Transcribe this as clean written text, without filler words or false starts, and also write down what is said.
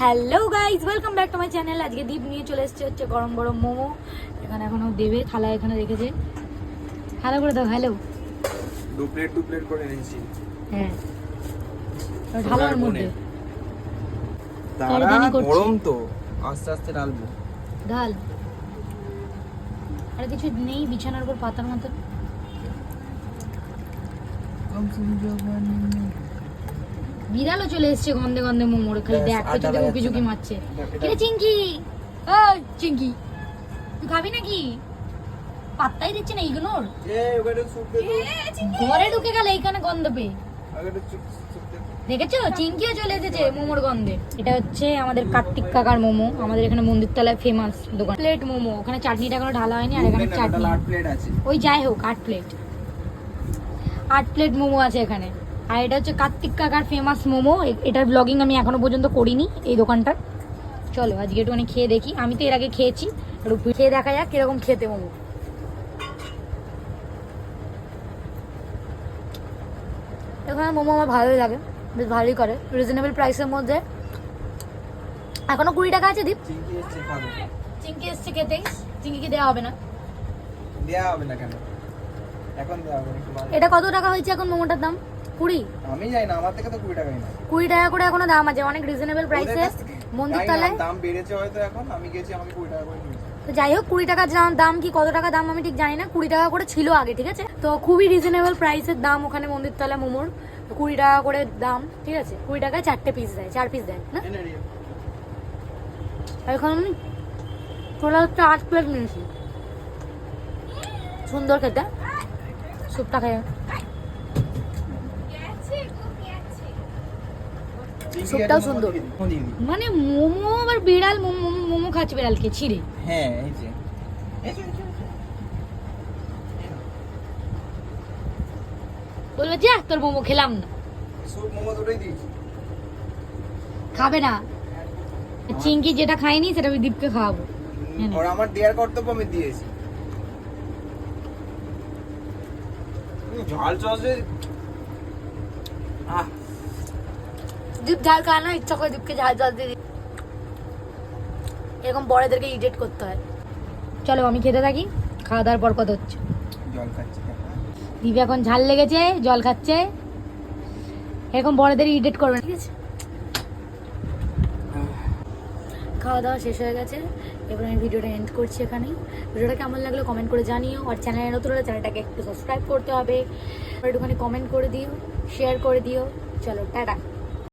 Hello guys, welcome back to my channel. আজকে দীপ নিয়ে চলে এসেছে হচ্ছে গরম গরম মোমো। এখানে এখনো দেবে, থালা এখানে রেখেছে। ভালো করে দাও, হ্যালো। দু প্লেট করে নিয়েছি। হ্যাঁ, ঢালার মধ্যে তারা গরম তো, আস্তে আস্তে ঢালবো। ঢাল। আর কিছু নেই বিছানার উপর পাতার মতো। বিড়ালও চলে এসছে গন্ধে গন্ধে মোমোর। খালি দেখ পেছনে উকি ঝুঁকি মারছে। কিরে চিঙ্কি, ওই চিঙ্কি, তুই খাবি নাকি? পাত্তাই দিচ্ছে না, ইগনোর। ঘরে ঢুকে গেল এইখানে গন্ধ পেয়ে। দেখেছো, চিঙ্কিও চলে এসেছে মোমোর গন্ধে। এটা হচ্ছে আমাদের কার্তিক কাকার মোমো, আমাদের এখানে মন্দির তলায় ফেমাস দোকান। প্লেট মোমো, ওখানে চাটনিটা এখনো ঢালা হয়নি। আর এখানে চাটনি 8 প্লেট আছে। ওই যাই হোক, 8 প্লেট মোমো আছে এখানে। আর এটা হচ্ছে কার্তিক কাকার ফেমাস মোমো। এটার ব্লগিং আমি এখনো পর্যন্ত করিনি এই দোকানটার। চলো আজকে একটুখানি খেয়ে দেখি। আমি তো এর আগে খেয়েছি, একটু খেয়ে দেখা যাক কিরকম খেতে মোমো। এখানে মোমো আমার ভালোই লাগে, বেশ ভালোই করে, রিজনেবল প্রাইসের মধ্যে। এখনো 20 টাকা আছে। দীপ চিংকি এসছে খেতে। চিংকি কি দেওয়া হবে না? দেয়া হবে না কেন? এখন দেয়া হবে একটু বাড়ে। এটা কত টাকা হয়েছে এখন মোমোটার দাম? 20? আমি জানি না, আমার থেকে তো 20 টাকাই না। 20 টাকা করে এখনো দাম আছে, অনেক রিজনেবল প্রাইসে। মন্দির তলায় দাম বেড়েছে হয়তো এখন। আমি গেছি, আমাকে 20 টাকা করে নিয়েছে। তো যাই হোক, 20 টাকা দাম কি কত টাকা দাম আমি ঠিক জানি না। 20 টাকা করে ছিল আগে, ঠিক আছে। তো খুবই রিজনেবল প্রাইসের দাম ওখানে মন্দির তলা মোমোর। 20 টাকা করে দাম, ঠিক আছে। 20 টাকায় 4 পিস দেয়, 4 পিস দেয় না। এখন আমি টোটাল 8 প্লেট নিয়েছি। সুন্দর খেতে, স্যুপটা খেয়ে। স্যুপটাও সুন্দর। মানে মোমো আবার বিড়াল মোমো খাচ্ছে বিড়ালকে ছিঁড়ে। হ্যাঁ, এই যে বলবে যে তোর মোমো খেলাম না। স্যুপ মোমো দুটোই দিয়েছি। খাবে না। চিংকি যেটা খাইনি সেটা আমি দীপকে খাওয়াবো। আর আমার দেয়ার কর্তব্য আমি দিয়েছি। ঝাল সসে দীপ ঝাল খায় না, ইচ্ছা করে দীপকে ঝাল ঝাল দিয়ে দিই। এরকম বড়দেরকে ইডিট করতে হয়। চলো আমি খেতে থাকি, খাওয়া দাওয়ার পর কথা হচ্ছে। জল খাচ্ছি। দীপ এখন ঝাল লেগেছে, জল খাচ্ছে। এরকম বড়দের ইডিট করবে, ঠিক আছে। খাওয়া দাওয়া শেষ হয়ে গেছে, এবার আমি ভিডিওটা এন্ড করছি এখানেই। ভিডিওটা কেমন লাগলো কমেন্ট করে জানিও। আর চ্যানেলে নতুন হলে চ্যানেলটাকে একটু সাবস্ক্রাইব করতে হবে। একটুখানি কমেন্ট করে দিও, শেয়ার করে দিও। চলো টাটা।